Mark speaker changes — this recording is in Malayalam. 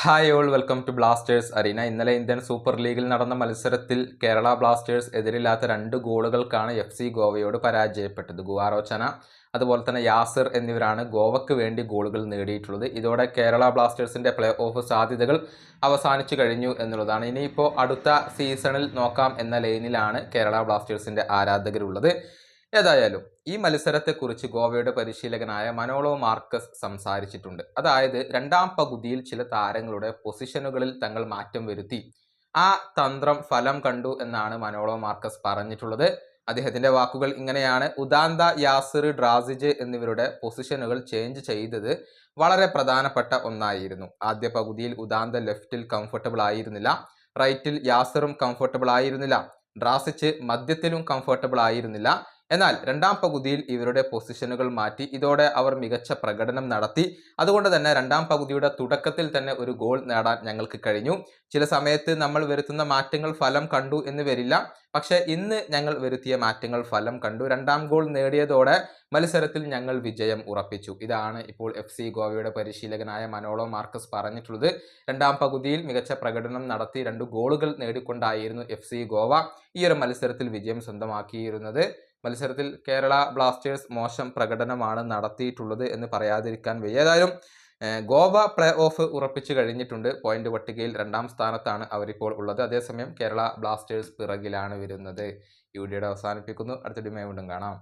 Speaker 1: Hi all welcome to Blasters arena. ഇന്നലെ ഇന്ത്യൻ സൂപ്പർ ലീഗിൽ നടന്ന മത്സരത്തിൽ കേരള ബ്ലാസ്റ്റേഴ്സ് എതിരില്ലാത്ത 2 ഗോളുകൾക്കാണ് FC ഗോവയോട് പരാജയപ്പെട്ടത്. ഗുവാറോചന അതുപോലെ തന്നെ യാസിർ എന്നിവരാണ് ഗോവയ്ക്ക് വേണ്ടി ഗോളുകൾ നേടിയിട്ടുള്ളത്. ഇതോടെ കേരള ബ്ലാസ്റ്റേഴ്സിന്റെ പ്ലേ ഓഫ് സാധ്യതകൾ അവസാനിച്ചു കഴിഞ്ഞു എന്നുള്ളതാണ്. ഇനിയിപ്പോൾ അടുത്ത സീസണിൽ നോക്കാം എന്ന ലൈനിലാണ് കേരള ബ്ലാസ്റ്റേഴ്സിന്റെ ആരാധകരുള്ളത്. ഏതായാലും ഈ മത്സരത്തെക്കുറിച്ച് ഗോവയുടെ പരിശീലകനായ മനോളോ മാർക്കസ് സംസാരിച്ചിട്ടുണ്ട്. അതായത് രണ്ടാം പകുതിയിൽ ചില താരങ്ങളുടെ പൊസിഷനുകളിൽ തങ്ങൾ മാറ്റം വരുത്തി. ആ തന്ത്രം ഫലം കണ്ടു എന്നാണ് മനോളോ മാർക്കസ് പറഞ്ഞിട്ടുള്ളത്. അദ്ദേഹത്തിന്റെ വാക്കുകൾ ഇങ്ങനെയാണ്: ഉദാന്ത, യാസിർ, ഡ്രാസിജ് എന്നിവരുടെ പൊസിഷനുകൾ ചേഞ്ച് ചെയ്തത് വളരെ പ്രധാനപ്പെട്ട ഒന്നായിരുന്നു. ആദ്യ പകുതിയിൽ ഉദാന്ത ലെഫ്റ്റിൽ കംഫർട്ടബിൾ ആയിരുന്നില്ല, റൈറ്റിൽ യാസിറും കംഫർട്ടബിൾ ആയിരുന്നില്ല, ഡ്രാസിച്ച് മധ്യത്തിലും കംഫർട്ടബിൾ ആയിരുന്നില്ല. എന്നാൽ രണ്ടാം പകുതിയിൽ ഇവരുടെ പൊസിഷനുകൾ മാറ്റി. ഇതോടെ അവർ മികച്ച പ്രകടനം നടത്തി. അതുകൊണ്ട് തന്നെ രണ്ടാം പകുതിയുടെ തുടക്കത്തിൽ തന്നെ ഒരു ഗോൾ നേടാൻ ഞങ്ങൾക്ക് കഴിഞ്ഞു. ചില സമയത്ത് നമ്മൾ വരുത്തുന്ന മാറ്റങ്ങൾ ഫലം കണ്ടു എന്ന് വരില്ല, പക്ഷെ ഇന്ന് ഞങ്ങൾ വരുത്തിയ മാറ്റങ്ങൾ ഫലം കണ്ടു. രണ്ടാം ഗോൾ നേടിയതോടെ മത്സരത്തിൽ ഞങ്ങൾ വിജയം ഉറപ്പിച്ചു. ഇതാണ് ഇപ്പോൾ FC ഗോവയുടെ പരിശീലകനായ മനോളോ മാർക്കസ് പറഞ്ഞിട്ടുള്ളത്. രണ്ടാം പകുതിയിൽ മികച്ച പ്രകടനം നടത്തി 2 ഗോളുകൾ നേടിക്കൊണ്ടായിരുന്നു FC ഗോവ ഈ ഒരു മത്സരത്തിൽ വിജയം സ്വന്തമാക്കിയിരുന്നത്. മത്സരത്തിൽ കേരള ബ്ലാസ്റ്റേഴ്സ് മോശം പ്രകടനമാണ് നടത്തിയിട്ടുള്ളത് എന്ന് പറയാതിരിക്കാൻ വയ്യ. ഏതായാലും ഗോവ പ്ലേ ഓഫ് ഉറപ്പിച്ചു കഴിഞ്ഞിട്ടുണ്ട്. പോയിന്റ് പട്ടികയിൽ 2ാം സ്ഥാനത്താണ് അവരിപ്പോൾ ഉള്ളത്. അതേസമയം കേരള ബ്ലാസ്റ്റേഴ്സ് പിറകിലാണ് വരുന്നത്. ഈ വീഡിയോയുടെ അവസാനിപ്പിക്കുന്നു. അടുത്ത വീഡിയോയുമായി വീണ്ടും കാണാം.